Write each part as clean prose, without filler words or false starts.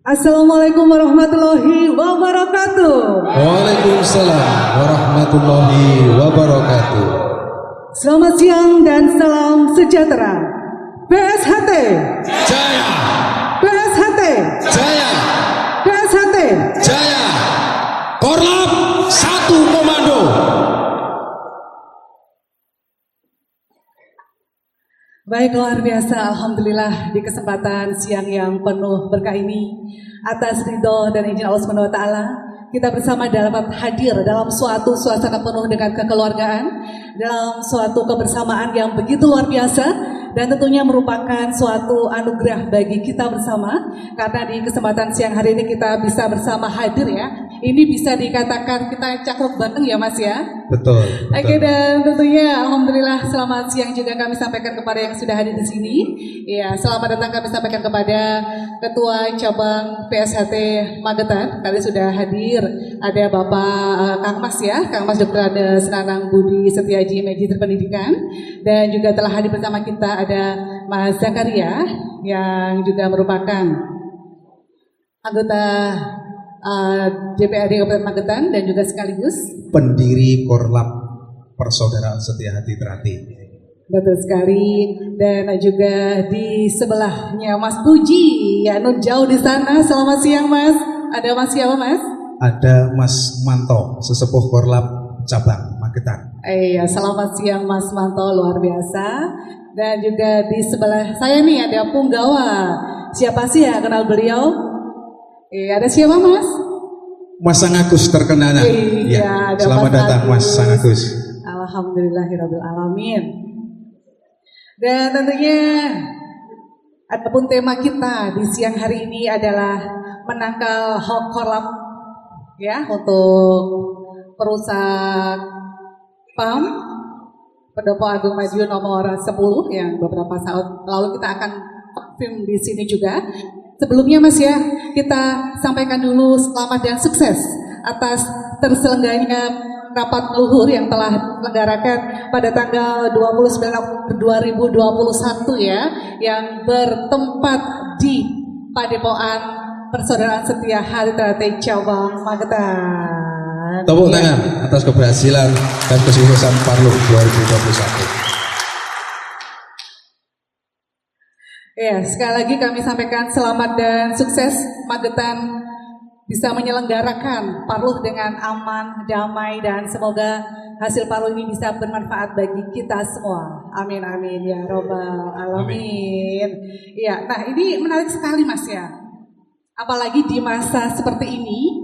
Assalamualaikum warahmatullahi wabarakatuh. Waalaikumsalam warahmatullahi wabarakatuh. Selamat siang dan salam sejahtera. PSHT Jaya, PSHT jaya, PSHT jaya. Korlap 1 komando. Baik, luar biasa. Alhamdulillah di kesempatan siang yang penuh berkah ini, atas ridho dan izin Allah Subhanahu wa Ta'ala, kita bersama dapat hadir dalam suatu suasana penuh dengan kekeluargaan, dalam suatu kebersamaan yang begitu luar biasa, dan tentunya merupakan suatu anugerah bagi kita bersama, karena di kesempatan siang hari ini kita bisa bersama hadir ya. Ini bisa dikatakan kita cakup bareng ya Mas ya. Betul. Oke, dan tentunya alhamdulillah selamat siang juga kami sampaikan kepada yang sudah hadir di sini. Ya, selamat datang kami sampaikan kepada Ketua Cabang PSHT Magetan. Kali sudah hadir ada Bapak Kang Mas ya, Kang Mas Dr. Andes Nanang Budi Setiaji Magister Pendidikan, dan juga telah hadir bersama kita ada Mas Zakaria yang juga merupakan anggota DPRD Kabupaten Magetan dan juga sekaligus pendiri Korlap Persaudaraan Setia Hati Terati. betul sekali, dan juga di sebelahnya Mas Puji ya, non jauh di sana. Selamat siang Mas. Ada Mas siapa Mas? Ada Mas Manto, sesepuh Korlap Cabang Magetan. Iya, selamat siang Mas Manto, luar biasa. Dan juga di sebelah saya nih ada Punggawa. Siapa sih ya kenal beliau? Ada siapa Mas? Mas Sangagus terkenal. Iya, ada selamat Mas datang Mas Agus. Sangagus. Alhamdulillahirabbil alamin. Dan tentunya adapun tema kita di siang hari ini adalah menangkal hoax korlap ya untuk perusak PAM Pendopo Agung Madiun nomor 10 yang beberapa saat lalu kita akan film di sini juga. Sebelumnya Mas ya, kita sampaikan dulu selamat dan sukses atas terselenggaranya rapat luhur yang telah diselenggarakan pada tanggal 29 Oktober 2021 ya, yang bertempat di Padepokan Persaudaraan Setia Hati Terati Cabang Magetan. Tepuk tangan atas keberhasilan dan kesuksesan Parlur 2021. Ya, sekali lagi kami sampaikan selamat dan sukses. Magetan bisa menyelenggarakan Parlur dengan aman, damai, dan semoga hasil Parlur ini bisa bermanfaat bagi kita semua. Amin, amin, ya robbal alamin. Ya, nah ini menarik sekali Mas ya. Apalagi di masa seperti ini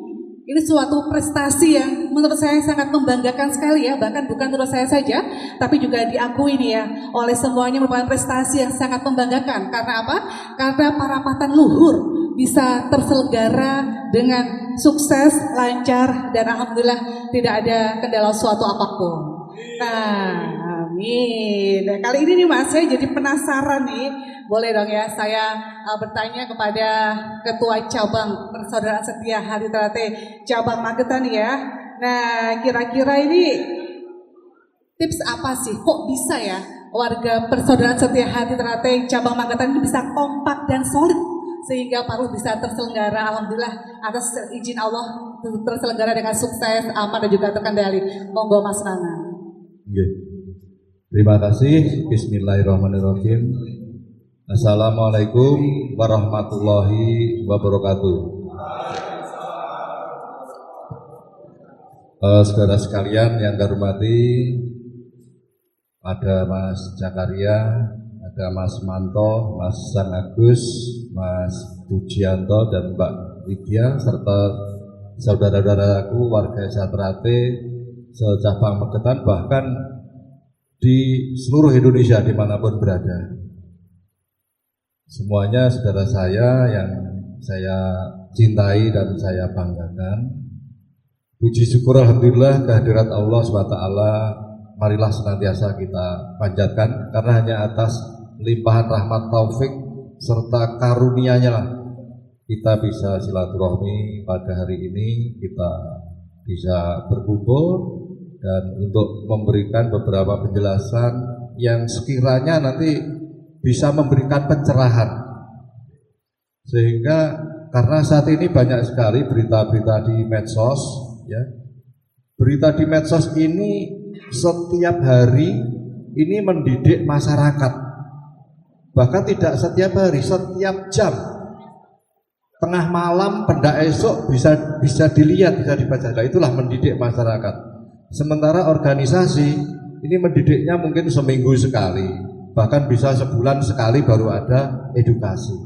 suatu prestasi yang menurut saya sangat membanggakan sekali ya, bahkan bukan menurut saya saja, tapi juga diakui nih ya oleh semuanya, merupakan prestasi yang sangat membanggakan. Karena apa? Karena parapatan luhur bisa terselenggara dengan sukses, lancar, dan alhamdulillah tidak ada kendala suatu apapun. Nah, amin. Nah, kali ini nih Mas, saya jadi penasaran nih. Boleh dong ya saya bertanya kepada Ketua Cabang Persaudaraan Setia Hati Terati Cabang Magetan ya. Nah, kira-kira ini tips apa sih? Kok bisa ya warga Persaudaraan Setia Hati Terati Cabang Magetan ini bisa kompak dan solid sehingga Parlur bisa terselenggara, alhamdulillah atas izin Allah terselenggara dengan sukses, aman, dan juga terkendali. Monggo Mas Nana. Terima kasih. Bismillahirrahmanirrahim. Assalamualaikum warahmatullahi wabarakatuh. Saudara sekalian yang kami hormati, ada Mas Zakaria, ada Mas Manto, Mas Sangagus, Mas Pujianto, dan Mbak Lydia, serta saudara-saudaraku warga Terati secabang Magetan, bahkan di seluruh Indonesia dimanapun berada. Semuanya saudara saya yang saya cintai dan saya banggakan. Puji syukur alhamdulillah kehadirat Allah SWT, marilah senantiasa kita panjatkan, karena hanya atas limpahan rahmat taufik serta karunia-Nya lah kita bisa silaturahmi pada hari ini, kita bisa berkumpul dan untuk memberikan beberapa penjelasan yang sekiranya nanti bisa memberikan pencerahan, sehingga karena saat ini banyak sekali berita-berita di medsos, ya. Berita di medsos ini setiap hari ini mendidik masyarakat. Bahkan tidak setiap hari, setiap jam. Tengah malam, benda esok bisa dilihat, bisa dibaca. Nah, itulah mendidik masyarakat. Sementara organisasi ini mendidiknya mungkin seminggu sekali, bahkan bisa sebulan sekali baru ada edukasi.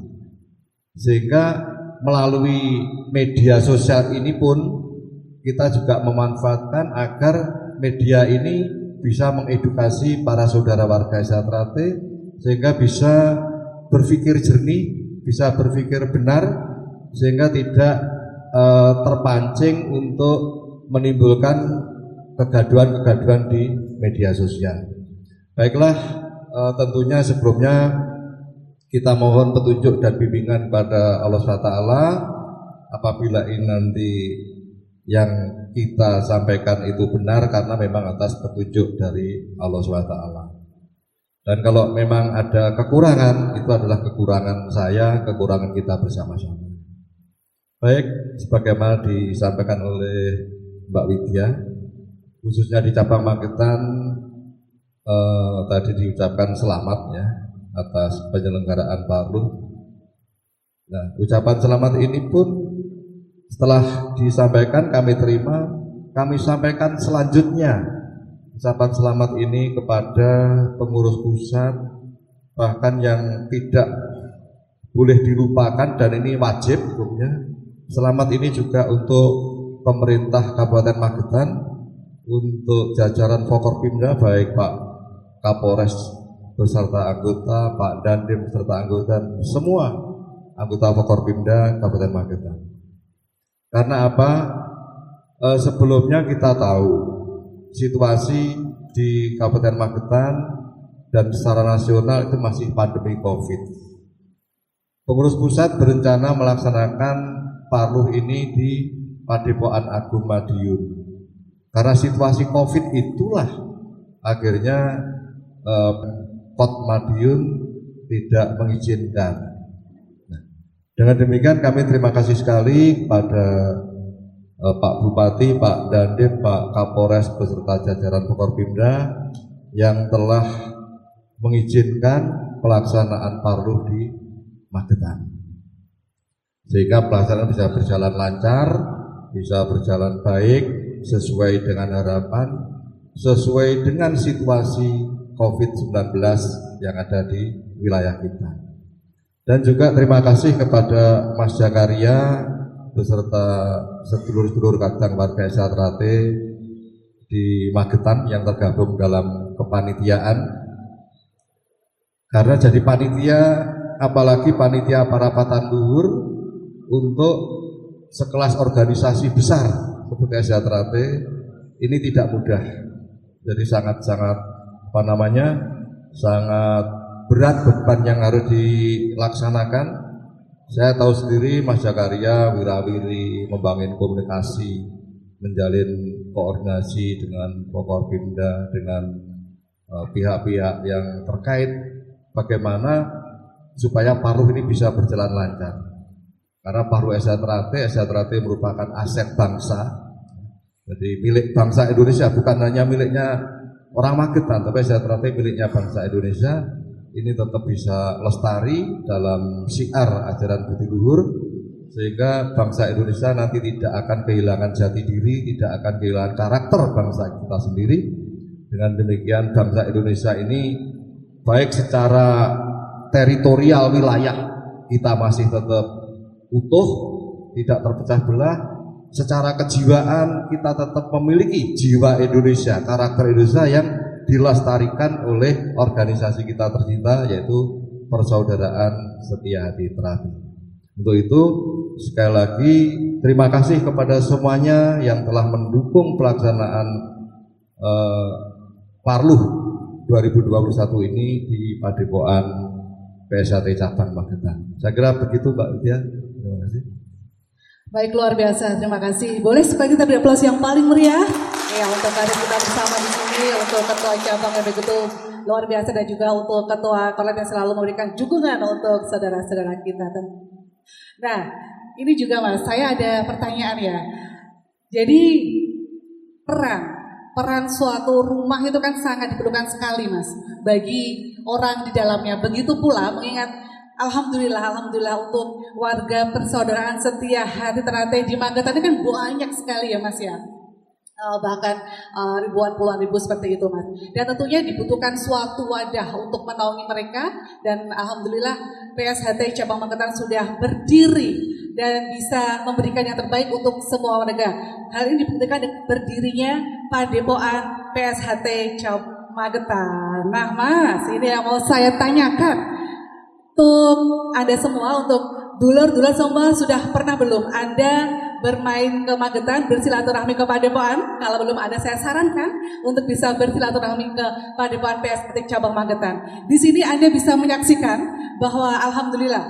Sehingga melalui media sosial ini pun kita juga memanfaatkan agar media ini bisa mengedukasi para saudara warga Esa Trate sehingga bisa berpikir jernih, bisa berpikir benar, sehingga tidak terpancing untuk menimbulkan kegaduhan-kegaduhan di media sosial. Baiklah, tentunya sebelumnya kita mohon petunjuk dan bimbingan kepada Allah SWT apabila ini nanti yang kita sampaikan itu benar karena memang atas petunjuk dari Allah SWT. Dan kalau memang ada kekurangan, itu adalah kekurangan saya, kekurangan kita bersama-sama. Baik, sebagaimana disampaikan oleh Mbak Widya, khususnya di cabang Magetan tadi diucapkan selamat ya atas penyelenggaraan Parluh. Nah, ucapan selamat ini pun setelah disampaikan kami terima, kami sampaikan selanjutnya ucapan selamat ini kepada pengurus pusat, bahkan yang tidak boleh dilupakan dan ini wajib hukumnya. Selamat ini juga untuk pemerintah Kabupaten Magetan, untuk jajaran Forkopimda baik Pak Kapolres beserta anggota, Pak Dandim beserta anggota, semua anggota Forkopimda Kabupaten Magetan. Karena apa? Sebelumnya kita tahu situasi di Kabupaten Magetan dan secara nasional itu masih pandemi COVID. Pengurus pusat berencana melaksanakan Parluh ini di Padepokan Agung Madiun. Karena situasi COVID itulah akhirnya Pot Madiun tidak mengizinkan. Nah, dengan demikian kami terima kasih sekali kepada Pak Bupati, Pak Dandim, Pak Kapolres beserta jajaran Forkopimda yang telah mengizinkan pelaksanaan Parluh di Magetan. Sehingga pelaksanaan bisa berjalan lancar, bisa berjalan baik, sesuai dengan harapan, sesuai dengan situasi COVID-19 yang ada di wilayah kita. Dan juga terima kasih kepada Mas Jakaria beserta sedulur-sedulur kadang warga Esa Trate di Magetan yang tergabung dalam kepanitiaan. Karena jadi panitia, apalagi panitia parapatan luhur untuk sekelas organisasi besar seperti Esa Trate ini tidak mudah. Jadi sangat-sangat sangat berat beban yang harus dilaksanakan. Saya tahu sendiri Mas Jakaria wirawiri membangun komunikasi, menjalin koordinasi dengan Forkopimda, dengan pihak-pihak yang terkait bagaimana supaya Parluh ini bisa berjalan lancar. Karena Parluh Esa Trate merupakan aset bangsa, jadi milik bangsa Indonesia, bukan hanya miliknya orang Magetan, tapi Esa Trate miliknya bangsa Indonesia. Ini tetap bisa lestari dalam syiar ajaran budi luhur, sehingga bangsa Indonesia nanti tidak akan kehilangan jati diri, tidak akan kehilangan karakter bangsa kita sendiri. Dengan demikian bangsa Indonesia ini baik secara teritorial wilayah kita masih tetap utuh, tidak terpecah belah. Secara kejiwaan kita tetap memiliki jiwa Indonesia, karakter Indonesia yang dilestarikan oleh organisasi kita tercinta, yaitu Persaudaraan Setia Hati Trate. Untuk itu sekali lagi terima kasih kepada semuanya yang telah mendukung pelaksanaan Parluh 2021 ini di Padepokan PSAT Cabang Magetan. Saya kira begitu Mbak Widya. Terima kasih. Baik, luar biasa, terima kasih. Boleh supaya kita beri aplaus yang paling meriah ya untuk hadir kita bersama di sini, untuk Ketua Cabang yang begitu luar biasa, dan juga untuk Ketua Korlap yang selalu memberikan dukungan untuk saudara-saudara kita. Nah, ini juga Mas, saya ada pertanyaan ya. Jadi peran suatu rumah itu kan sangat diperlukan sekali Mas bagi orang di dalamnya. Begitu pula mengingat alhamdulillah untuk warga persaudaraan setia hati ternate di Magetan ini kan banyak sekali ya Mas ya. Bahkan ribuan puluhan ribu seperti itu Mas. Dan tentunya dibutuhkan suatu wadah untuk menaungi mereka, dan alhamdulillah PSHT Cabang Magetan sudah berdiri dan bisa memberikan yang terbaik untuk semua warga. Hal ini dibuktikan dengan berdirinya Padepokan PSHT Cabang Magetan. Nah Mas, ini yang mau saya tanyakan untuk Anda semua, untuk dulur-dulur semua, sudah pernah belum Anda bermain ke Magetan, bersilaturahmi ke Padepokan? Kalau belum ada, saya sarankan untuk bisa bersilaturahmi ke Padepokan PSHT Cabang Magetan. Di sini Anda bisa menyaksikan bahwa alhamdulillah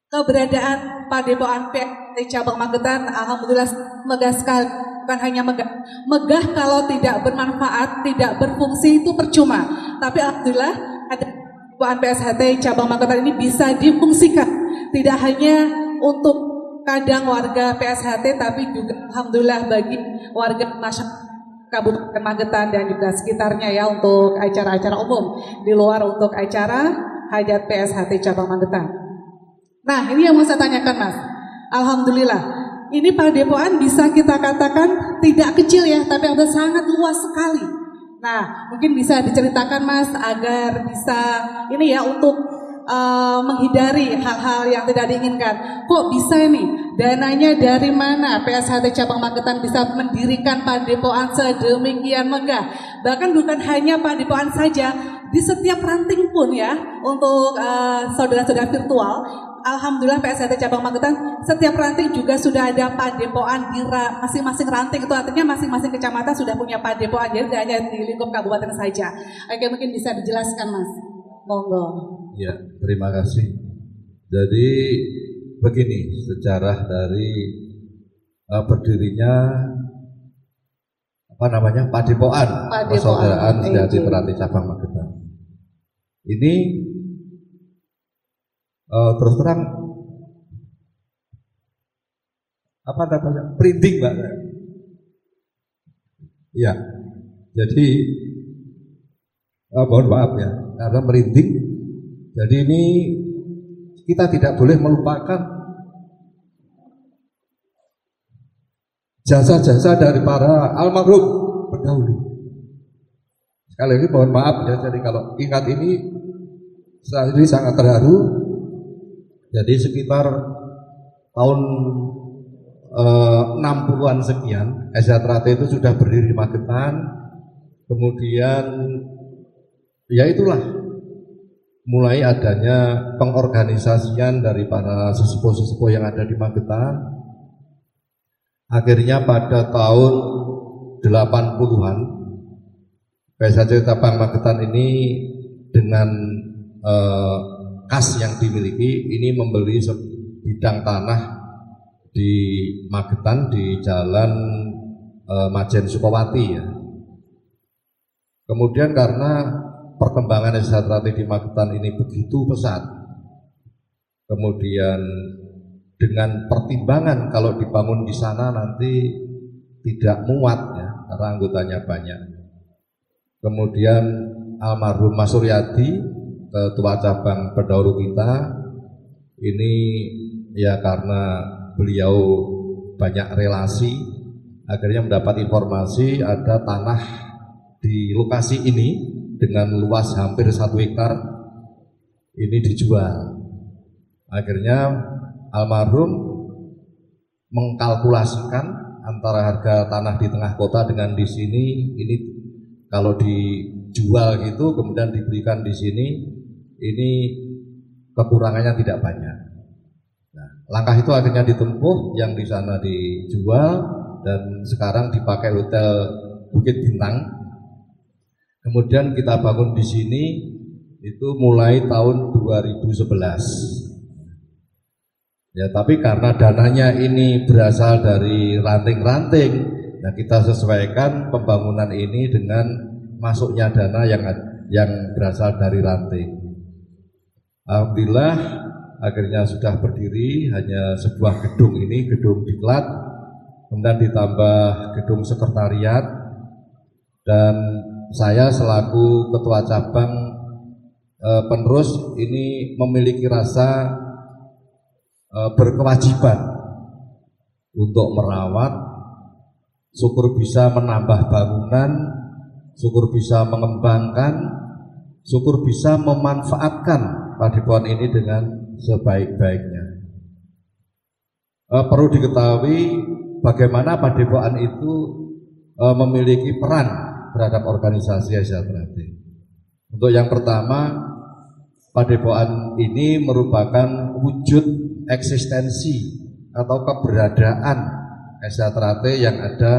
keberadaan Padepokan PSHT Cabang Magetan alhamdulillah megah sekali. Bukan hanya megah kalau tidak bermanfaat, tidak berfungsi itu percuma. Tapi alhamdulillah ada Padepokan PSHT Cabang Magetan ini bisa difungsikan, tidak hanya untuk kadang warga PSHT, tapi juga alhamdulillah bagi warga masyarakat Kabupaten Magetan dan juga sekitarnya ya, untuk acara-acara umum di luar untuk acara hajat PSHT Cabang Magetan. Nah ini yang mau saya tanyakan Mas, alhamdulillah ini Padepokan bisa kita katakan tidak kecil ya, tapi sudah sangat luas sekali. Nah mungkin bisa diceritakan Mas agar bisa ini ya, untuk menghindari hal-hal yang tidak diinginkan. Kok bisa nih? Dananya dari mana PSHT Cabang Magetan bisa mendirikan Padepokan sedemikian megah? Bahkan bukan hanya Padepokan saja, di setiap ranting pun ya, untuk saudara-saudara virtual, alhamdulillah PSHT Cabang Magetan setiap ranting juga sudah ada Padepokan di masing-masing ranting. Itu artinya masing-masing kecamatan sudah punya Padepokan, jadi tidak hanya di lingkup kabupaten saja. Oke, mungkin bisa dijelaskan Mas, monggo. Ya, terima kasih. Jadi begini sejarah dari berdirinya Padepokan Persaudaraan Sejati Ternate Cabang Magetan. Ini terus terang printing Mbak. Ya, jadi mohon maaf ya karena merinding. Jadi ini kita tidak boleh melupakan jasa-jasa dari para almarhum pendahulu. Sekali lagi mohon maaf ya, jadi kalau ingat ini saya ini sangat terharu. Jadi sekitar tahun 60-an sekian SH Ternate itu sudah berdiri di Magetan. Kemudian ya itulah mulai adanya pengorganisasian dari para sesepuh-sesepuh yang ada di Magetan. Akhirnya pada tahun 80-an PSHT Cabang Magetan ini dengan kas yang dimiliki ini membeli sebidang tanah di Magetan di Jalan Majen Sukowati ya. Kemudian karena perkembangan SH Ternate di Magetan ini begitu pesat, kemudian dengan pertimbangan kalau dibangun di sana nanti tidak muat ya, karena anggotanya banyak. Kemudian almarhum Mas Suryadi, ketua cabang pendahulu kita, ini ya karena beliau banyak relasi, akhirnya mendapat informasi ada tanah di lokasi ini dengan luas hampir 1 hektar ini dijual. Akhirnya almarhum mengkalkulasikan antara harga tanah di tengah kota dengan di sini, ini kalau dijual gitu kemudian diberikan di sini, ini kekurangannya tidak banyak. Nah, langkah itu akhirnya ditempuh, yang di sana dijual dan sekarang dipakai hotel Bukit Bintang. Kemudian kita bangun di sini itu mulai tahun 2011. Ya, tapi karena dananya ini berasal dari ranting-ranting, nah kita sesuaikan pembangunan ini dengan masuknya dana yang berasal dari ranting. Alhamdulillah akhirnya sudah berdiri hanya sebuah gedung ini, gedung diklat, kemudian ditambah gedung sekretariat, dan saya selaku ketua cabang penerus ini memiliki rasa berkewajiban untuk merawat, syukur bisa menambah bangunan, syukur bisa mengembangkan, syukur bisa memanfaatkan Padepokan ini dengan sebaik-baiknya. Perlu diketahui bagaimana Padepokan itu memiliki peran terhadap organisasi SHTRAT. Untuk yang pertama, Padepokan ini merupakan wujud eksistensi atau keberadaan SHTRAT yang ada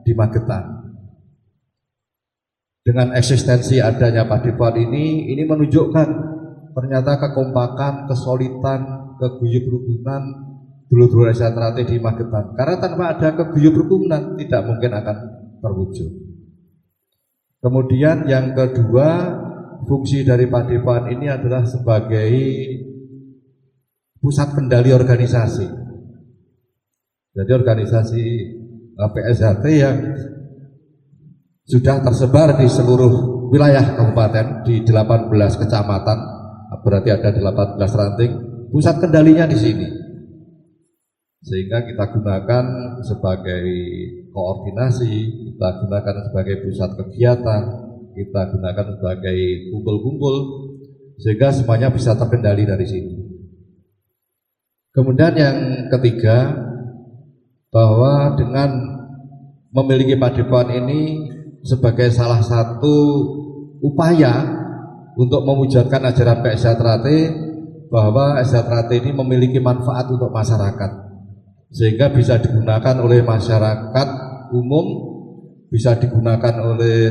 di Magetan. Dengan eksistensi adanya Padepokan ini menunjukkan ternyata kekompakan, kesolidan, keguyup rukunan dulur-dulur SHTRAT di Magetan. Karena tanpa ada keguyup rukunan tidak mungkin akan terwujud. Kemudian yang kedua, fungsi dari Padepokan ini adalah sebagai pusat kendali organisasi. Jadi organisasi PSHT yang sudah tersebar di seluruh wilayah kabupaten di 18 kecamatan, berarti ada 18 ranting, pusat kendalinya di sini. Sehingga kita gunakan sebagai koordinasi, kita gunakan sebagai pusat kegiatan, kita gunakan sebagai kumpul-kumpul, sehingga semuanya bisa terkendali dari sini. Kemudian yang ketiga, bahwa dengan memiliki Padepokan ini sebagai salah satu upaya untuk mewujudkan ajaran PSHTRAT, bahwa SHTRAT ini memiliki manfaat untuk masyarakat, sehingga bisa digunakan oleh masyarakat umum, bisa digunakan oleh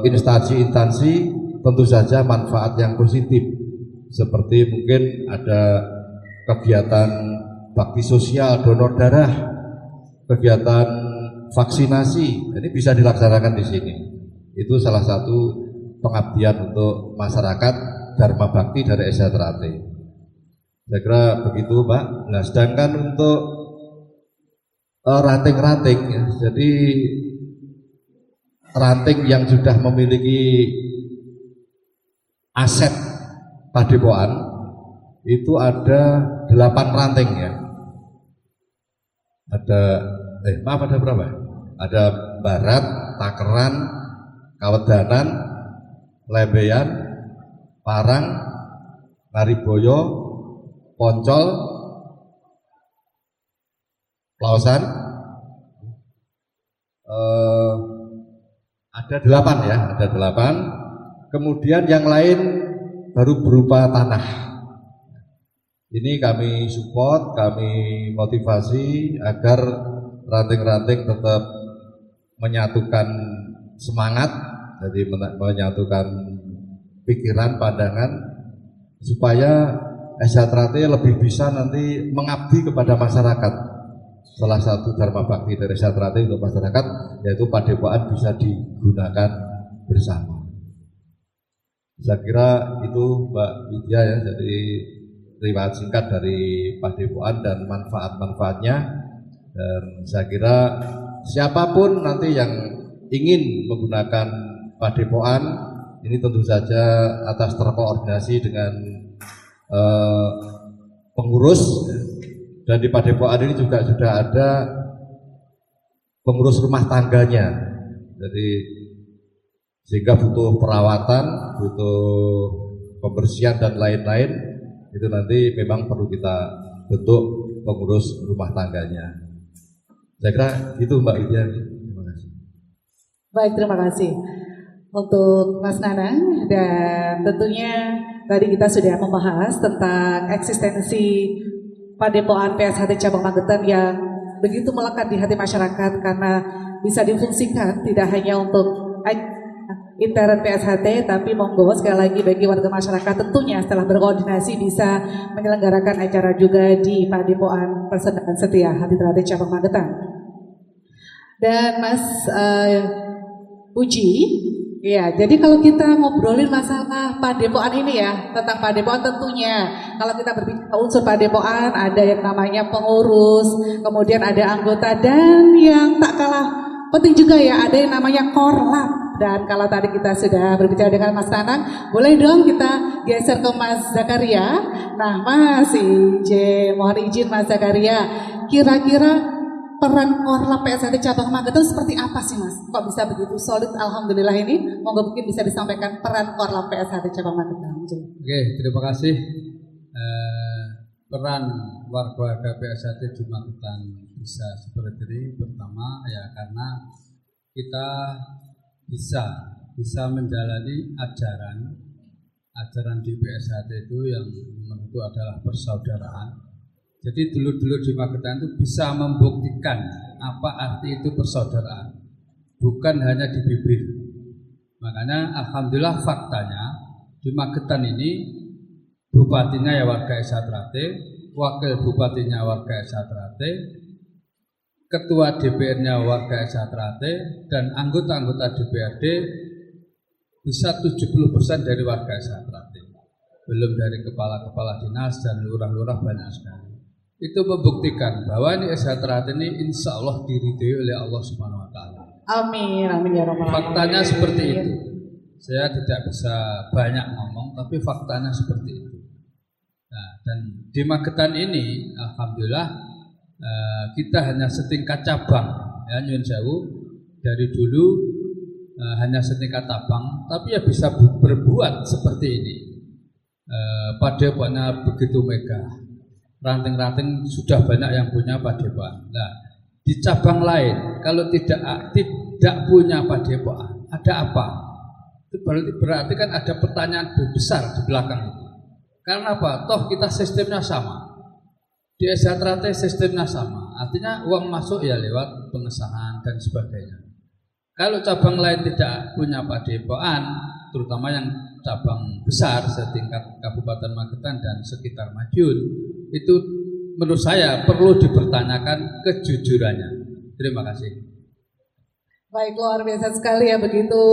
instansi-instansi, tentu saja manfaat yang positif, seperti mungkin ada kegiatan bakti sosial, donor darah, kegiatan vaksinasi, ini bisa dilaksanakan di sini. Itu salah satu pengabdian untuk masyarakat, dharma bakti dari SHTRAT. Saya kira begitu, Pak. Nah, sedangkan untuk ranting-ranting, ya, jadi ranting yang sudah memiliki aset Padepokan itu ada 8 ranting ya. Ada berapa? Ada Barat, Takeran, Kawedanan, Lembeyan, Parang, Ngariboyo, Poncol, Plausan, ada 8 ya, ada 8. Kemudian yang lain baru berupa tanah. Ini kami support, kami motivasi agar ranting-ranting tetap menyatukan semangat, jadi menyatukan pikiran, pandangan, supaya SHTRAT lebih bisa nanti mengabdi kepada masyarakat. Salah satu dharma bakti dari SHTRAT untuk masyarakat yaitu Padepokan bisa digunakan bersama. Saya kira itu Mbak Widya ya, jadi riwayat singkat dari Padepokan dan manfaat-manfaatnya. Dan saya kira siapapun nanti yang ingin menggunakan Padepokan ini tentu saja atas terkoordinasi dengan pengurus, dan di Padepokan ini juga sudah ada pengurus rumah tangganya. Jadi sehingga butuh perawatan, butuh pembersihan dan lain-lain, itu nanti memang perlu kita bentuk pengurus rumah tangganya. Saya kira itu Mbak Widya. Terima kasih. Baik, terima kasih untuk Mas Nanang, dan tentunya tadi kita sudah membahas tentang eksistensi Padepokan PSHT Cabang Magetan yang begitu melekat di hati masyarakat karena bisa difungsikan tidak hanya untuk intern PSHT, tapi monggo sekali lagi bagi warga masyarakat tentunya setelah berkoordinasi bisa menyelenggarakan acara juga di Padepokan Persaudaraan Setia Hati Teratai Cabang Magetan. Dan Mas Uji, Iya, jadi kalau kita ngobrolin masalah padepokan ini ya, tentang padepokan tentunya, kalau kita berbicara unsur padepokan, ada yang namanya pengurus, kemudian ada anggota, dan yang tak kalah penting juga ya, ada yang namanya korlap. Dan kalau tadi kita sudah berbicara dengan Mas Tanang, boleh dong kita geser ke Mas Zakaria. Nah, Mas mohon izin Mas Zakaria, kira-kira peran Korlap PSHT Cabang Magetan seperti apa sih Mas? Kok bisa begitu solid? Alhamdulillah ini. Monggo mungkin bisa disampaikan peran Korlap PSHT Cabang Magetan. Oke, terima kasih. Peran warga PSHT di Magetan bisa seperti ini. Pertama ya karena kita bisa menjalani ajaran di PSHT itu yang menurutku adalah persaudaraan. Jadi dulu-dulu di Magetan itu bisa membuktikan apa arti itu persaudaraan, bukan hanya di bibir. Makanya alhamdulillah faktanya di Magetan ini bupatinya ya warga Esatrate, wakil bupatinya warga Esatrate, ketua DPR-nya warga Esatrate, dan anggota-anggota DPRD bisa 70% dari warga Esatrate. Belum dari kepala-kepala dinas dan lurah-lurah banyak sekali. Itu membuktikan bahwa ini Esatrate ini insya Allah diridhoi oleh Allah Subhanahu Wa Taala. Amin, amin ya robbal alamin. Faktanya seperti itu. Saya tidak bisa banyak ngomong, tapi faktanya seperti itu. Nah, dan di Magetan ini, alhamdulillah kita hanya setingkat cabang, ya nyun sewu. Dari dulu hanya setingkat cabang, tapi ya bisa berbuat seperti ini. Padepokannya begitu megah. Ranting-ranting sudah banyak yang punya padepokan. Nah, di cabang lain kalau tidak punya padepokan, ada apa? Itu berarti kan ada pertanyaan besar di belakang itu. Karena apa? Toh kita sistemnya sama. Di Esatrate sistemnya sama. Artinya uang masuk ya lewat pengesahan dan sebagainya. Kalau cabang lain tidak punya padepokan, terutama yang cabang besar setingkat Kabupaten Magetan dan sekitar Madiun, itu menurut saya perlu dipertanyakan kejujurannya. Terima kasih. Baik, luar biasa sekali ya, begitu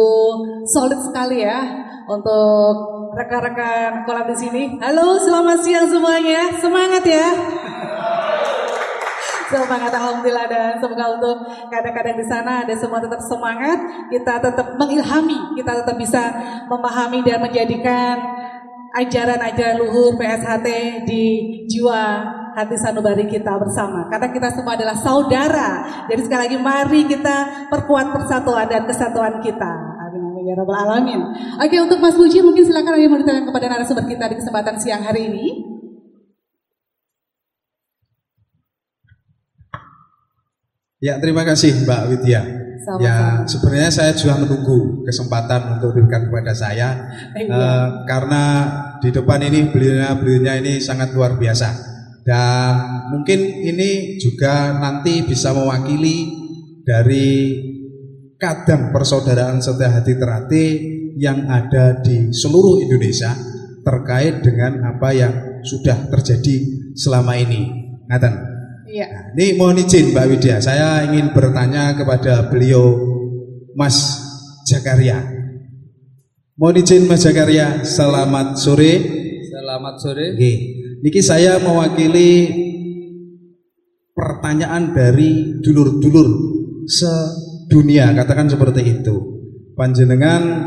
solid sekali ya untuk rekan-rekan Korlap di sini. Halo, selamat siang semuanya, semangat ya. Semangat alhamdulillah, dan semoga untuk kadang-kadang di sana ada semua tetap semangat, kita tetap mengilhami, kita tetap bisa memahami dan menjadikan ajaran-ajaran luhur PSHT di jiwa hati sanubari kita bersama. Karena kita semua adalah saudara. Jadi sekali lagi mari kita perkuat persatuan dan kesatuan kita. Amin ya rabbal alamin. Oke, untuk Mas Puji mungkin silakan yang mau ditanya kepada narasumber kita di kesempatan siang hari ini. Ya, terima kasih Mbak Widya. Sama-sama. Ya, sebenarnya saya juga menunggu kesempatan untuk diberikan kepada saya karena di depan ini beliaunya ini sangat luar biasa, dan mungkin ini juga nanti bisa mewakili dari kadang persaudaraan Setia Hati Terate yang ada di seluruh Indonesia terkait dengan apa yang sudah terjadi selama ini. Ngaten. Iya. Nah, ini mohon izin Mbak Widya, saya ingin bertanya kepada beliau Mas Zakaria. Mohon izin Mas Zakaria, selamat sore. Selamat sore. Oke. Niki saya mewakili pertanyaan dari dulur-dulur sedunia, katakan seperti itu. Panjenengan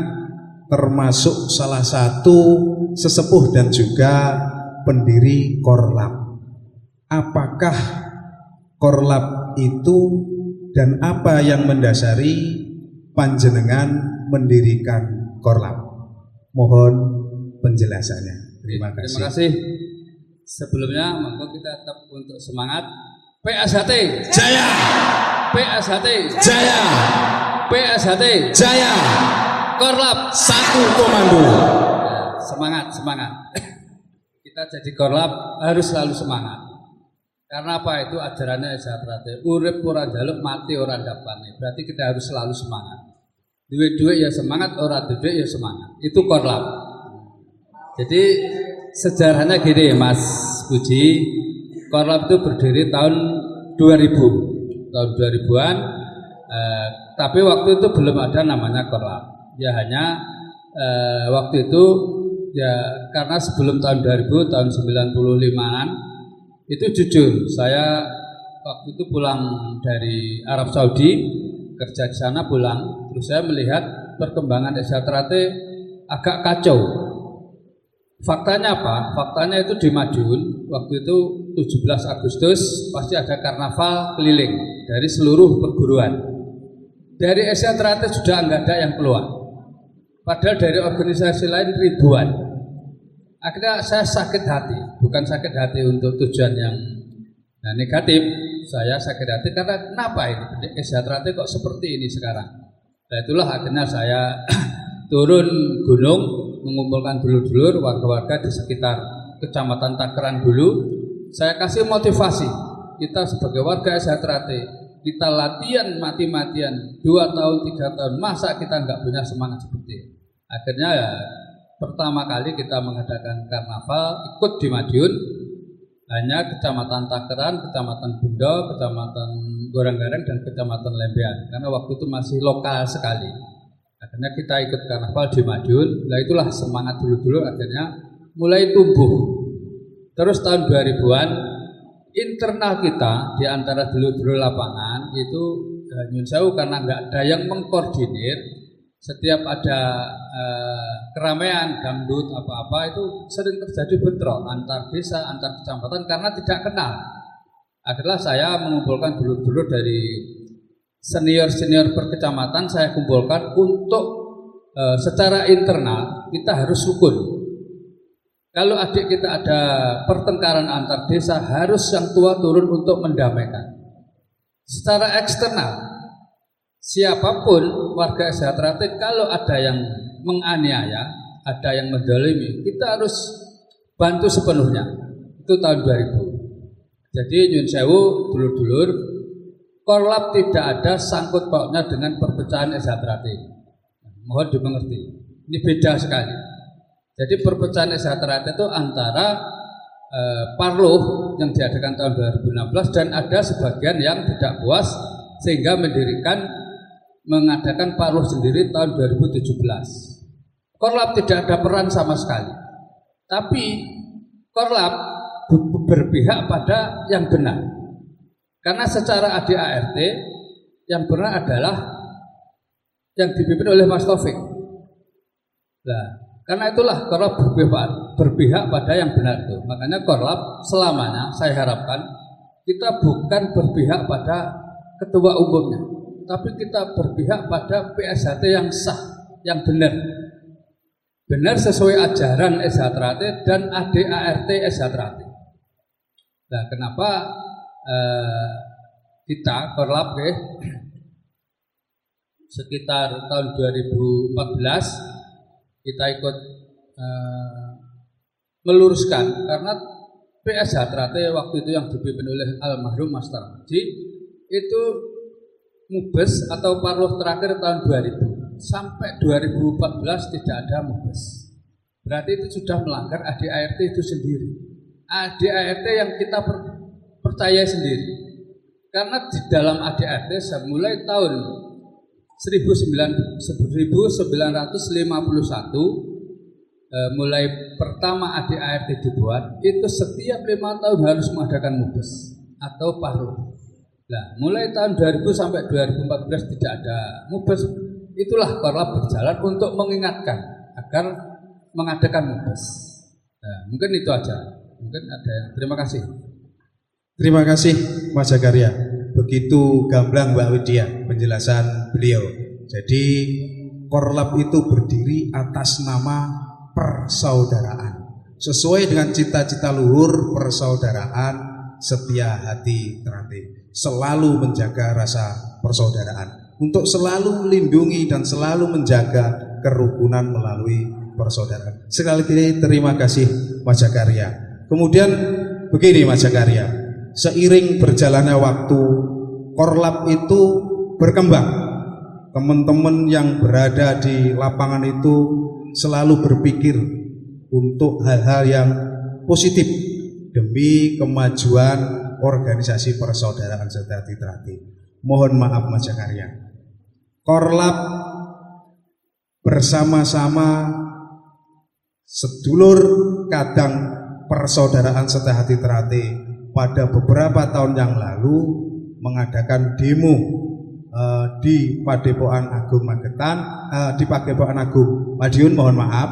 termasuk salah satu sesepuh dan juga pendiri Korlap. Apakah Korlap itu dan apa yang mendasari panjenengan mendirikan Korlap? Mohon penjelasannya. Terima kasih. Terima kasih. Sebelumnya monggo kita tetap untuk semangat. PSHT Jaya! PSHT Jaya! PSHT Jaya! Korlap Satu komando. semangat. Kita jadi Korlap harus selalu semangat. Karena apa? Itu ajarannya Esatrate. Urip ora njaluk, mati ora ndapane. Berarti kita harus selalu semangat. Duit-duit ya semangat, ora duit ya semangat. Itu Korlap. Jadi sejarahnya gini Mas Puji, Korlap itu berdiri tahun 2000, tahun 2000-an. Tapi waktu itu belum ada namanya Korlap. Ya hanya waktu itu ya karena sebelum tahun 2000 tahun 95-an itu jujur saya waktu itu pulang dari Arab Saudi kerja di sana pulang, terus saya melihat perkembangan Exatrate agak kacau. Faktanya apa? Faktanya itu di Madiun waktu itu 17 Agustus pasti ada karnaval keliling dari seluruh perguruan. Dari Exatrate sudah enggak ada yang keluar. Padahal dari organisasi lain ribuan. Akhirnya saya sakit hati, bukan sakit hati untuk tujuan yang negatif. Saya sakit hati karena kenapa ini Exatrate kok seperti ini sekarang. Nah itulah akhirnya saya turun gunung mengumpulkan dulur-dulur warga-warga di sekitar Kecamatan Takeran dulu. Saya kasih motivasi kita sebagai warga Exatrate, kita latihan mati-matian 2 tahun 3 tahun, masa kita nggak punya semangat seperti itu. Akhirnya ya pertama kali kita mengadakan karnaval ikut di Madiun, hanya Kecamatan Takeran, Kecamatan Bundo, Kecamatan Goranggareng dan Kecamatan Lembean, karena waktu itu masih lokal sekali. Akhirnya kita ikut karnaval di Madiun. Nah itulah semangat dulu-dulu akhirnya mulai tumbuh. Terus tahun 2000-an internal kita di antara dulu-dulu lapangan itu nyun sewu karena nggak ada yang mengkoordinir. Setiap ada keramaian dangdut apa-apa itu sering terjadi bentrok antar desa, antar kecamatan karena tidak kenal. Akhirnya saya mengumpulkan dulur-dulur dari senior-senior per kecamatan, saya kumpulkan untuk secara internal kita harus rukun. Kalau adik kita ada pertengkaran antar desa, harus yang tua turun untuk mendamaikan. Secara eksternal, siapapun warga Exatrate kalau ada yang menganiaya, ada yang menzalimi, kita harus bantu sepenuhnya. Itu tahun 2000. Jadi nyun sewu dulur-dulur, Korlap tidak ada sangkut pautnya dengan perpecahan Exatrate. Mohon dimengerti. Ini beda sekali. Jadi perpecahan Exatrate itu antara Parluh yang diadakan tahun 2016 dan ada sebagian yang tidak puas sehingga mengadakan Parluh sendiri tahun 2017. Korlap tidak ada peran sama sekali. Tapi Korlap berpihak pada yang benar. Karena secara ADART yang benar adalah yang dipimpin oleh Mas Taufik. Nah, karena itulah Korlap berpihak pada yang benar itu. Makanya Korlap selamanya saya harapkan kita bukan berpihak pada ketua umumnya, tapi kita berpihak pada PSHT yang sah, yang benar. Benar sesuai ajaran Exatrate dan ADART Exatrate. Nah, kenapa kita Korlap sekitar tahun 2014 kita ikut meluruskan karena PSHT waktu itu yang dipimpin oleh almarhum Mas Tarmaji itu mubes atau Parluh terakhir tahun 2000 sampai 2014 tidak ada mubes. Berarti itu sudah melanggar ADART itu sendiri. ADART yang kita percaya sendiri. Karena di dalam ADART mulai tahun 1951 mulai pertama ADART dibuat itu setiap 5 tahun harus mengadakan mubes atau Parluh. Nah, mulai tahun 2000 sampai 2014 tidak ada mubes. Itulah Korlap berjalan untuk mengingatkan agar mengadakan mubes. Nah, mungkin itu aja. Mungkin ada. Terima kasih. Terima kasih Mas Zakaria. Begitu gamblang Mbak Widya penjelasan beliau. Jadi Korlap itu berdiri atas nama persaudaraan. Sesuai dengan cita-cita luhur persaudaraan, setia hati terhati. Selalu menjaga rasa persaudaraan. Untuk selalu melindungi dan selalu menjaga kerukunan melalui persaudaraan. Sekali lagi terima kasih Mas Zakaria. Kemudian begini Mas Zakaria, seiring berjalannya waktu Korlap itu berkembang. Teman-teman yang berada di lapangan itu selalu berpikir untuk hal-hal yang positif demi kemajuan organisasi persaudaraan sejati terhati. Mohon maaf Mas Zakaria, Korlap bersama-sama sedulur kadang persaudaraan Setahati Terate pada beberapa tahun yang lalu mengadakan demo di Padepokan Agung Magetan, di Padepokan Agung Madiun, mohon maaf,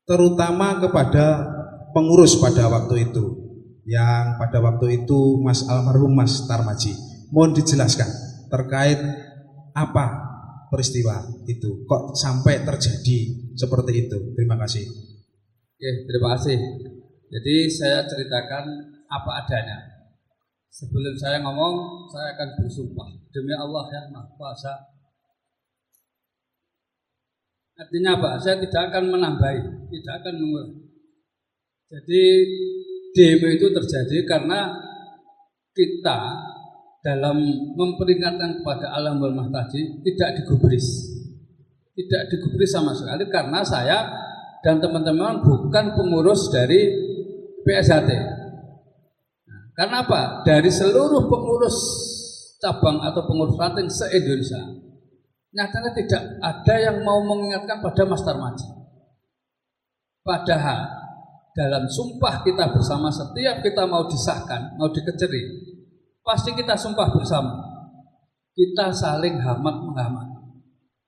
terutama kepada pengurus pada waktu itu, yang pada waktu itu Mas almarhum Mas Tarmaji. Mohon dijelaskan terkait apa peristiwa itu, kok sampai terjadi seperti itu. Terima kasih. Oke, terima kasih. Jadi saya ceritakan apa adanya. Sebelum saya ngomong, saya akan bersumpah demi Allah yang Maha Kuasa. Artinya apa? Saya tidak akan menambahi, tidak akan mengurangi. Jadi demo itu terjadi karena kita dalam memperingatkan kepada alamul mahtaji tidak digubris. Tidak digubris sama sekali karena saya dan teman-teman bukan pengurus dari PSHT. Karena apa? Dari seluruh pengurus cabang atau pengurus ranting se-Indonesia, nyatanya tidak ada yang mau mengingatkan pada Mas Tarmaji. Padahal dalam sumpah kita bersama setiap kita mau disahkan, mau dikeceri, pasti kita sumpah bersama. Kita saling hormat menghormat.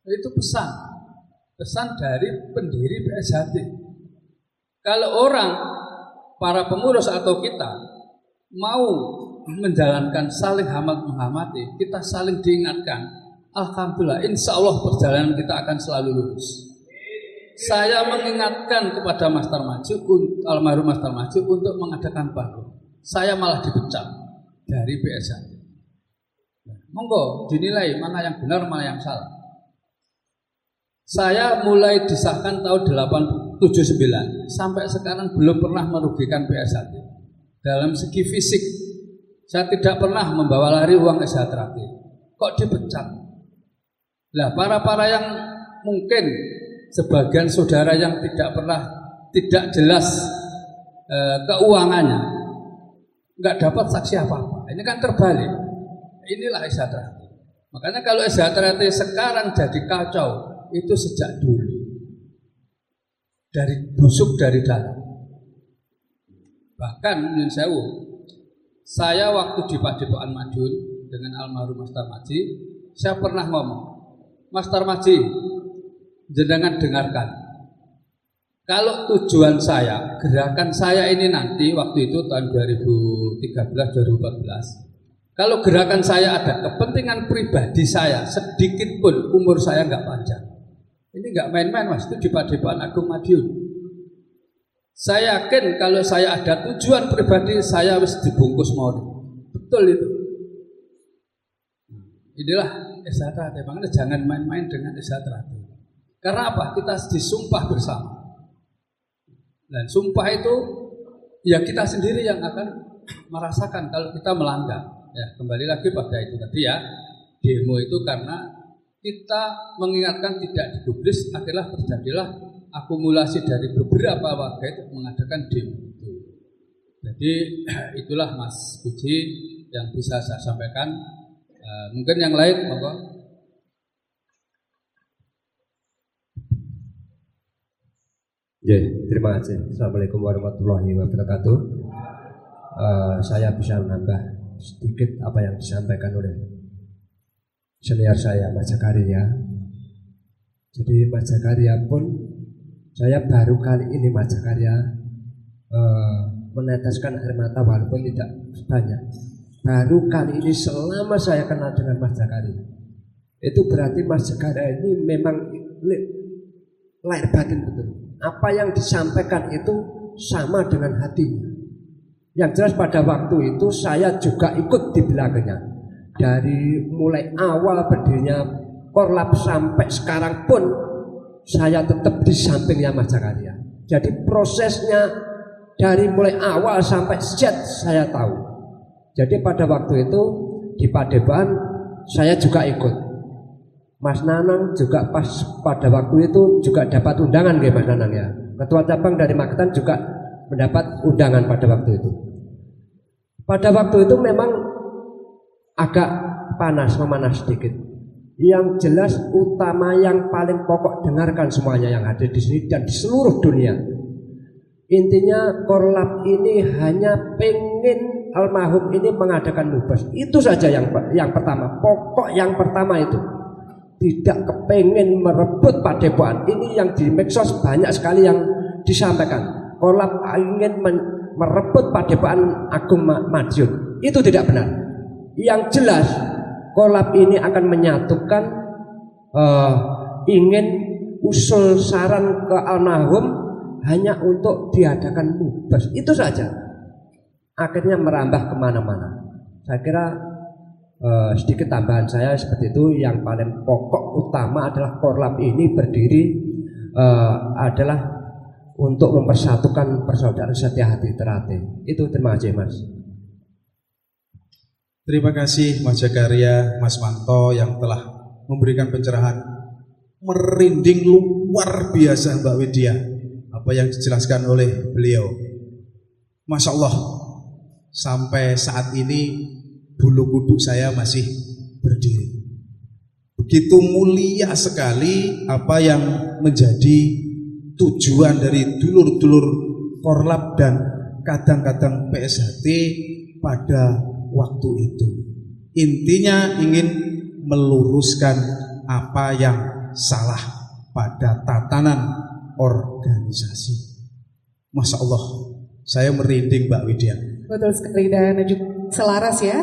Itu pesan dari pendiri PSHT. Kalau orang, para pengurus atau kita mau menjalankan saling hormat menghormati, kita saling diingatkan. Alhamdulillah, insya Allah perjalanan kita akan selalu lurus. Saya mengingatkan kepada Mas Tarmaji, almarhum Mas Tarmaji, untuk mengadakan baru. Saya malah dipecat dari PSHT. Monggo dinilai mana yang benar, mana yang salah. Saya mulai disahkan tahun 79 sampai sekarang belum pernah merugikan PSHT. Dalam segi fisik, saya tidak pernah membawa lari uang SHT. Kok dipecat? Nah, para yang mungkin sebagian saudara yang tidak jelas keuangannya, nggak dapat saksi apa-apa. Ini kan terbalik. Inilah SHT. Makanya kalau SHT sekarang jadi kacau, itu sejak dulu. Dari busuk dari dalam. Bahkan Nyun Sewu, saya waktu di Padepokan Madiun dengan almarhum Mas Tarmaji, saya pernah ngomong, Mas Tarmaji, jenengan dengarkan. Kalau tujuan saya, gerakan saya ini nanti waktu itu tahun 2013-2014, kalau gerakan saya ada kepentingan pribadi saya, sedikit pun umur saya nggak panjang. Ini nggak main-main Mas, itu di Padepokan Agung Madiun. Saya yakin kalau saya ada tujuan pribadi, saya harus dibungkus mori. Betul itu. Inilah SHT. Makanya jangan main-main dengan SHT. Karena apa? Kita disumpah bersama. Dan sumpah itu ya kita sendiri yang akan merasakan kalau kita melanggar. Ya, kembali lagi pada itu tadi ya. Demo itu karena kita mengingatkan tidak digubris, akhirnya terjadilah akumulasi dari beberapa warga itu mengadakan demo itu. Jadi itulah Mas Puji yang bisa saya sampaikan. Mungkin yang lain, monggo. Ya, terima kasih. Assalamualaikum warahmatullahi wabarakatuh. Saya bisa menambah sedikit apa yang disampaikan oleh senior saya, Mas Zakaria. Jadi Mas Zakaria pun, saya baru kali ini Mas Zakaria meneteskan air mata walaupun tidak banyak. Baru kali ini selama saya kenal dengan Mas Zakaria. Itu berarti Mas Zakaria ini memang lahir batin betul. Apa yang disampaikan itu sama dengan hatinya. Yang jelas pada waktu itu saya juga ikut di belakangnya. Dari mulai awal berdirinya Korlap sampai sekarang pun saya tetap di sampingnya Mas Zakaria. Jadi prosesnya dari mulai awal sampai Z saya tahu. Jadi pada waktu itu di Padepokan saya juga ikut. Mas Nanang juga pas pada waktu itu juga dapat undangan ya Mas Nanang ya. Ketua cabang dari Magetan juga mendapat undangan pada waktu itu. Pada waktu itu memang agak memanas sedikit. Yang jelas utama yang paling pokok, dengarkan semuanya yang hadir di sini dan di seluruh dunia. Intinya Korlap ini hanya pengen almarhum ini mengadakan mubas. Itu saja yang pertama. Pokok yang pertama itu. Tidak kepengen merebut padepokan. Ini yang di medsos banyak sekali yang disampaikan. Korlap ingin merebut padepokan Agung Madiun. Itu tidak benar. Yang jelas Korlap ini akan menyatukan, ingin usul saran ke almarhum hanya untuk diadakan mubas, itu saja. Akhirnya merambah kemana-mana. Saya kira sedikit tambahan saya seperti itu. Yang paling pokok utama adalah Korlap ini berdiri adalah untuk mempersatukan persaudaraan Setia-Hati Ternate. Itu, terima kasih Mas. Terima kasih Mas Jakaria, Mas Manto yang telah memberikan pencerahan merinding luar biasa Mbak Widya. Apa yang dijelaskan oleh beliau, Masya Allah, sampai saat ini bulu kuduk saya masih berdiri. Begitu mulia sekali apa yang menjadi tujuan dari dulur-dulur Korlap dan kadang-kadang PSHT pada waktu itu. Intinya ingin meluruskan apa yang salah pada tatanan organisasi. Masya Allah, saya merinding Mbak Widya. Betul sekali dan juga selaras ya.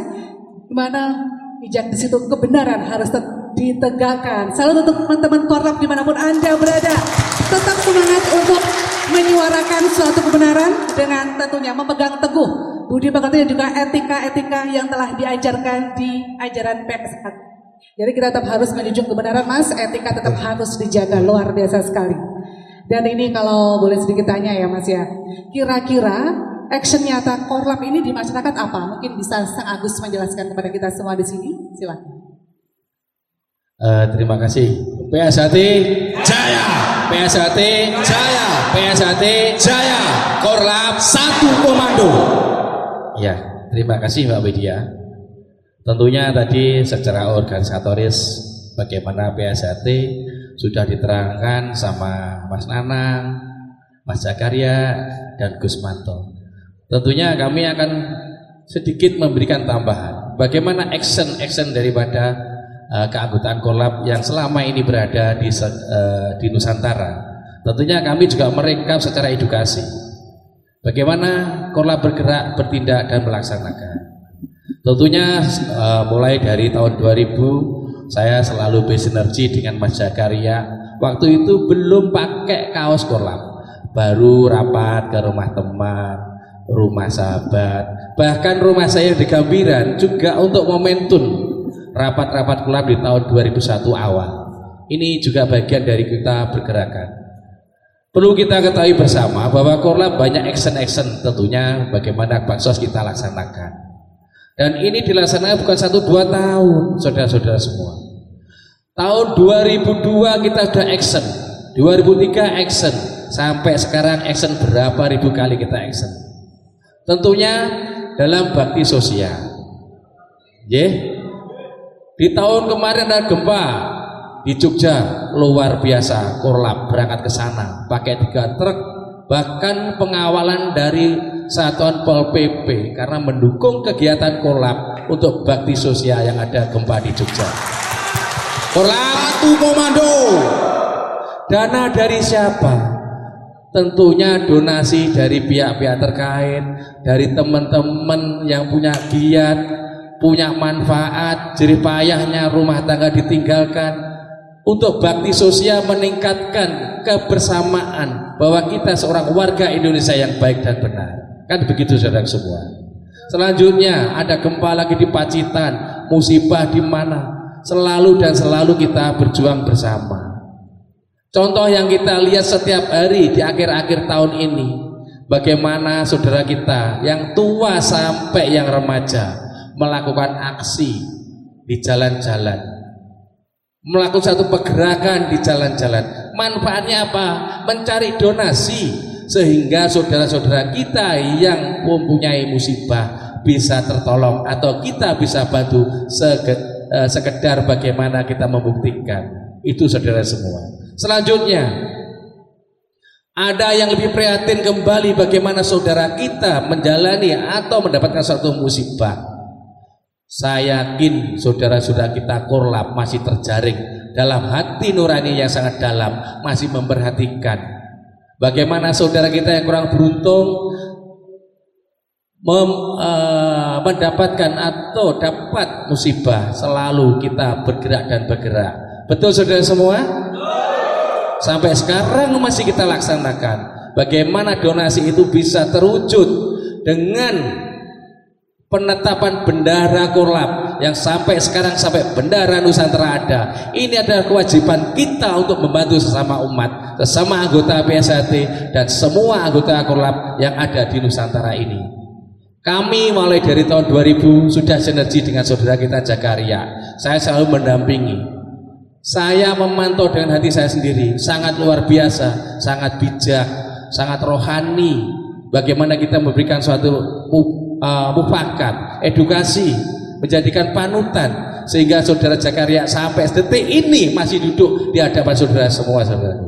Dimana bijak di situ kebenaran harus ditegakkan. Salut untuk teman-teman Korlap dimanapun Anda berada. Tetap semangat untuk menyuarakan suatu kebenaran dengan tentunya memegang teguh budi pekerti dan juga etika-etika yang telah diajarkan di ajaran PSHT. Jadi kita tetap harus menjunjung kebenaran Mas, etika tetap harus dijaga, luar biasa sekali. Dan ini kalau boleh sedikit tanya ya Mas ya, kira-kira action nyata Korlap ini di masyarakat apa? Mungkin bisa Sang Agus menjelaskan kepada kita semua di sini, silakan. Terima kasih. PSHT Jaya, PSHT Jaya, PSHT Jaya, Korlap satu komando. Ya, terima kasih Mbak Widya. Tentunya tadi secara organisatoris bagaimana PSHT sudah diterangkan sama Mas Nanang, Mas Jakaria, dan Gus Manto. Tentunya kami akan sedikit memberikan tambahan bagaimana action daripada keanggotaan Korlap yang selama ini berada di Nusantara. Tentunya kami juga merekap secara edukasi bagaimana Korlap bergerak, bertindak, dan melaksanakan. Tentunya mulai dari tahun 2000 saya selalu bersinergi dengan Mas Jakaria. Waktu itu belum pakai kaos Korlap, baru rapat ke rumah teman, rumah sahabat, bahkan rumah saya di Gambiran juga untuk momentum rapat-rapat Korlap di tahun 2001 awal. Ini juga bagian dari kita bergerakan. Perlu kita ketahui bersama bahwa Korlap banyak action tentunya bagaimana baksos kita laksanakan. Dan ini dilaksanakan bukan 1-2 tahun, saudara-saudara semua. Tahun 2002 kita sudah action, 2003 action, sampai sekarang action berapa ribu kali kita action. Tentunya dalam bakti sosial. Di tahun kemarin ada gempa di Jogja, luar biasa. Korlap berangkat ke sana, pakai 3 truk, bahkan pengawalan dari Satuan Pol PP karena mendukung kegiatan Korlap untuk bakti sosial yang ada gempa di Jogja. Korlap satu komando. Dana dari siapa? Tentunya donasi dari pihak-pihak terkait, dari teman-teman yang punya giat, punya manfaat, jerih payahnya rumah tangga ditinggalkan untuk bakti sosial, meningkatkan kebersamaan bahwa kita seorang warga Indonesia yang baik dan benar. Kan begitu saudara semua. Selanjutnya ada gempa lagi di Pacitan, musibah di mana, selalu kita berjuang bersama. Contoh yang kita lihat setiap hari di akhir-akhir tahun ini, bagaimana saudara kita yang tua sampai yang remaja melakukan aksi di jalan-jalan, melakukan satu pergerakan di jalan-jalan. Manfaatnya apa? Mencari donasi sehingga saudara-saudara kita yang mempunyai musibah bisa tertolong atau kita bisa bantu sekedar bagaimana kita membuktikan. Itu saudara semua. Selanjutnya, ada yang lebih prihatin kembali bagaimana saudara kita menjalani atau mendapatkan suatu musibah. Saya yakin saudara-saudara kita korlap masih terjaring dalam hati nurani yang sangat dalam, masih memperhatikan bagaimana saudara kita yang kurang beruntung mendapatkan atau dapat musibah. Selalu kita bergerak dan bergerak. Betul saudara semua? Sampai sekarang masih kita laksanakan. Bagaimana donasi itu bisa terwujud dengan penetapan bendahara korlap yang sampai sekarang sampai bendahara Nusantara ada. Ini adalah kewajiban kita untuk membantu sesama umat, sesama anggota PSHT dan semua anggota korlap yang ada di Nusantara ini. Kami mulai dari tahun 2000 sudah sinergi dengan saudara kita Jakaria. Saya selalu mendampingi. Saya memantau dengan hati saya sendiri, sangat luar biasa, sangat bijak, sangat rohani. Bagaimana kita memberikan suatu mufakat, edukasi, menjadikan panutan, sehingga saudara Jakaria sampai detik ini masih duduk di hadapan saudara semua, saudara.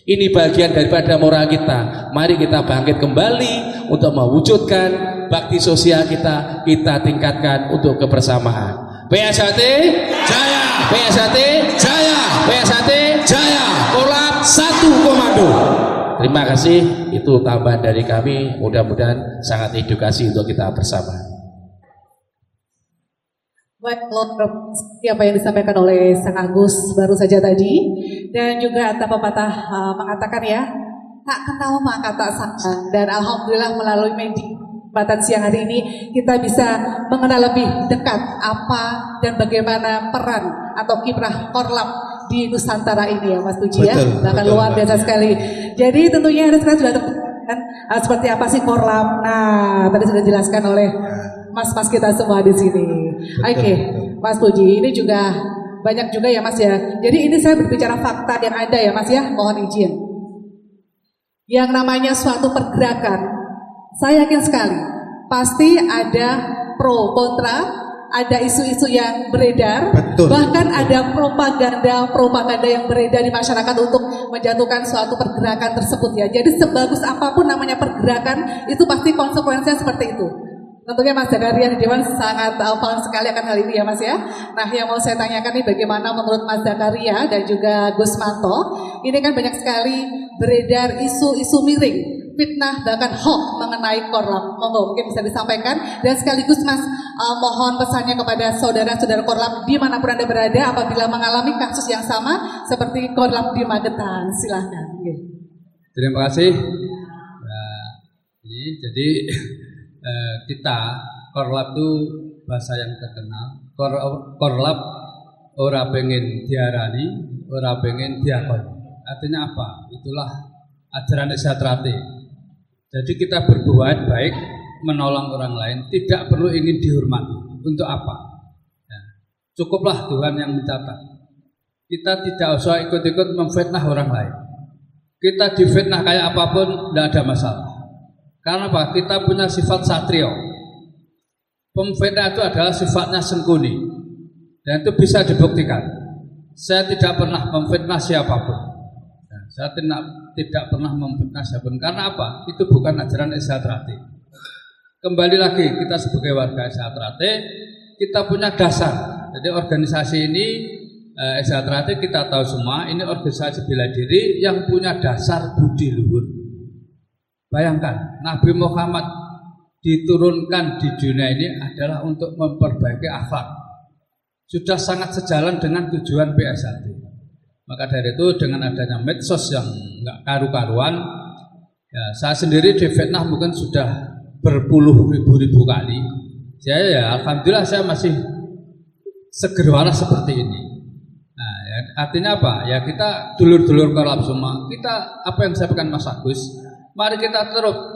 Ini bagian daripada moral kita. Mari kita bangkit kembali untuk mewujudkan bakti sosial kita tingkatkan untuk kebersamaan. PSHT Jaya, PSHT Jaya, PSHT Jaya, korlap satu komando. Terima kasih, itu tambahan dari kami. Mudah-mudahan sangat edukasi untuk kita bersama. Baik, seperti apa yang disampaikan oleh Sang Agus baru saja tadi, dan juga ada pepatah mengatakan ya, tak kenal maka tak sangka. Dan alhamdulillah melalui media kesempatan siang hari ini kita bisa mengenal lebih dekat apa dan bagaimana peran atau kiprah korlap di Nusantara ini ya Mas Puji ya, bahkan luar biasa sekali. Jadi tentunya ada sekarang sudah terlihat seperti apa sih korlap. Nah, tadi sudah dijelaskan oleh mas-mas kita semua di sini. Oke, Mas Puji, ini juga banyak juga ya Mas ya. Jadi ini saya berbicara fakta yang ada ya Mas ya, mohon izin. Yang namanya suatu pergerakan, saya yakin sekali pasti ada pro kontra, ada isu-isu yang beredar, bahkan ada propaganda yang beredar di masyarakat untuk menjatuhkan suatu pergerakan tersebut ya. Jadi sebagus apapun namanya pergerakan, itu pasti konsekuensinya seperti itu. Tentunya Mas Jakaria di Dewan sangat paham sekali akan hal ini ya Mas ya. Nah, yang mau saya tanyakan nih, bagaimana menurut Mas Jakaria dan juga Gus Manto, ini kan banyak sekali beredar isu-isu miring, fitnah bahkan hoax mengenai korlap. Monggo mungkin bisa disampaikan, dan sekaligus Mas mohon pesannya kepada saudara-saudara korlap dimanapun Anda berada apabila mengalami kasus yang sama seperti korlap di Magetan. Silahkan. Terima kasih. Ini jadi kita korlap itu bahasa yang terkenal. Korlap ora pengen diarani, ora pengen diakoni. Artinya apa? Itulah ajaran Eksatrate. Jadi kita berbuat baik, menolong orang lain, tidak perlu ingin dihormati. Untuk apa? Ya, cukuplah Tuhan yang mencatat. Kita tidak usah ikut-ikut memfitnah orang lain. Kita difitnah kayak apapun, tidak ada masalah. Karena apa? Kita punya sifat satrio. Pemfitnah itu adalah sifatnya sengkuni, dan itu bisa dibuktikan. Saya tidak pernah memfitnah siapapun. Saya tidak pernah memfitnah siapapun. Karena apa? Itu bukan ajaran Eksatrate. Kembali lagi, kita sebagai warga Eksatrate, kita punya dasar. Jadi organisasi ini Eksatrate kita tahu semua, ini organisasi bela diri yang punya dasar budi luhur. Bayangkan, Nabi Muhammad diturunkan di dunia ini adalah untuk memperbaiki akhlak. Sudah sangat sejalan dengan tujuan PSHT. Maka dari itu dengan adanya medsos yang nggak karu-karuan, ya, saya sendiri difitnah mungkin sudah berpuluh ribu kali. Saya ya alhamdulillah saya masih seger waras seperti ini. Nah, ya, artinya apa? Ya kita dulur-dulur korlap semua. Kita apa yang disampaikan Mas Agus, mari kita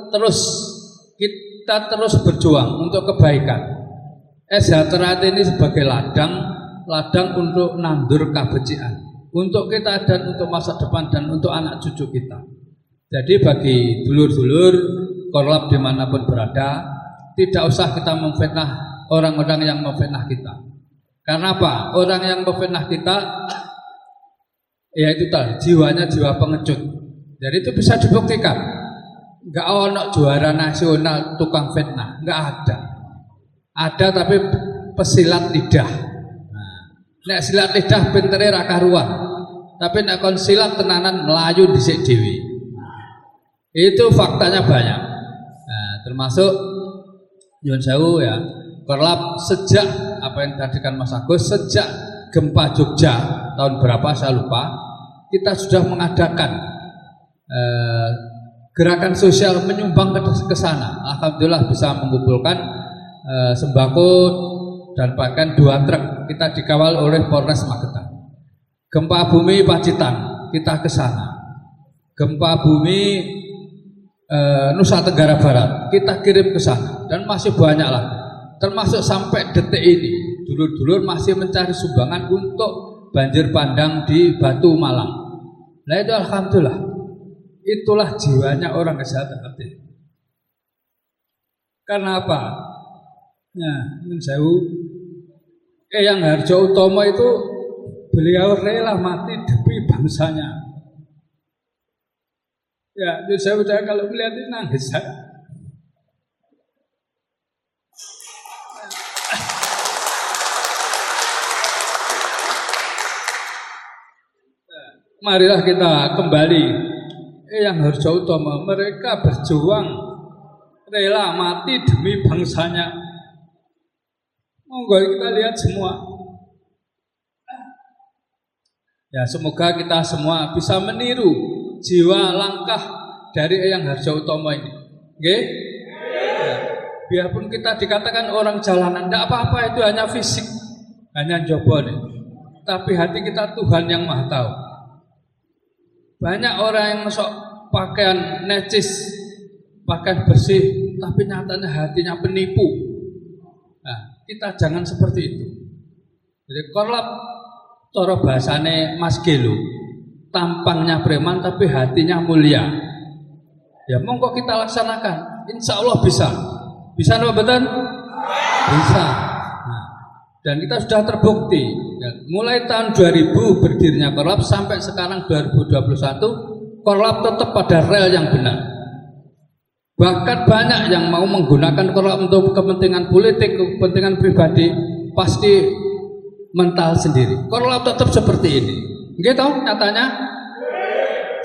terus berjuang untuk kebaikan. Eksatrate ini sebagai ladang untuk nandur kebencian, untuk kita dan untuk masa depan dan untuk anak cucu kita. Jadi bagi dulur-dulur korlap dimanapun berada, tidak usah kita memfitnah orang-orang yang memfitnah kita. Karena apa? Orang yang memfitnah kita, ya itu tadi, jiwanya jiwa pengecut. Jadi itu bisa dibuktikan. Enggak ono juara nasional tukang fitnah, enggak ada. Ada tapi pesilat lidah. Nek silat lidah pintere ra karuan. Tapi nek kon silat tenanan melayu dhisik dhewe. Itu faktanya banyak. Nah, termasuk nyuwun sewu ya, Korlap sejak apa yang tadi kan Mas Agus, sejak gempa Jogja tahun berapa saya lupa, kita sudah mengadakan gerakan sosial menyumbang ke sana. Alhamdulillah bisa mengumpulkan sembako dan bahkan 2 truk. Kita dikawal oleh Polres Magetan. Gempa bumi Pacitan kita ke sana. Gempa bumi Nusa Tenggara Barat kita kirim ke sana, dan masih banyak lagi. Termasuk sampai detik ini dulur-dulur masih mencari sumbangan untuk banjir bandang di Batu Malang. Nah itu alhamdulillah, itulah jiwanya orang kesehatan hati. Karena apa? Nah, menjauh Eyang Harjo Utomo itu beliau rela mati demi bangsanya. Ya, saya udah kalau melihat ini nangis saya. Marilah kita kembali. Eyang Harjo Utomo, mereka berjuang rela mati demi bangsanya. Monggo kita lihat semua. Ya, semoga kita semua bisa meniru jiwa langkah dari Eyang Harjo Utomo ini. Nggih? Ya. Biarpun kita dikatakan orang jalanan, tidak apa-apa, itu hanya fisik, hanya jobo nih. Tapi hati kita Tuhan yang Maha tahu. Banyak orang yang sok pakaian necis, pakaian bersih, tapi nyatanya hatinya penipu. Nah, kita jangan seperti itu. Jadi Korlap cara bahasane Mas Gelo, tampangnya preman tapi hatinya mulia. Ya monggo kita laksanakan, insya Allah bisa. Bisa apa betul? Bisa. Nah, dan kita sudah terbukti. Ya, mulai tahun 2000 berdirinya Korlap sampai sekarang 2021, Korlap tetap pada rel yang benar. Bahkan banyak yang mau menggunakan Korlap untuk kepentingan politik, kepentingan pribadi, pasti mental sendiri. Korlap tetap seperti ini. Gitu nyatanya.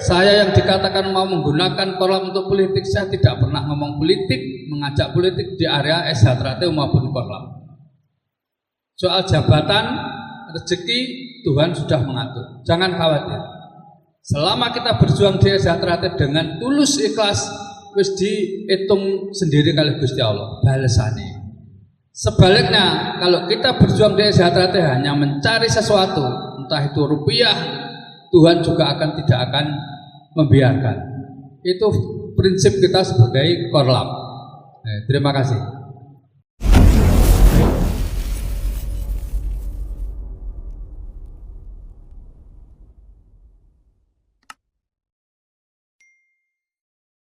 Saya yang dikatakan mau menggunakan Korlap untuk politik, saya tidak pernah ngomong politik, mengajak politik di area SHTRAT maupun Korlap. Soal jabatan, rezeki, Tuhan sudah mengatur. Jangan khawatir. Selama kita berjuang di SHTRAT dengan tulus ikhlas, wis dihitung sendiri kali Gusti Allah balesane. Sebaliknya, kalau kita berjuang di SHTRAT hanya mencari sesuatu, entah itu rupiah, Tuhan juga tidak akan membiarkan. Itu prinsip kita sebagai Korlap. Terima kasih.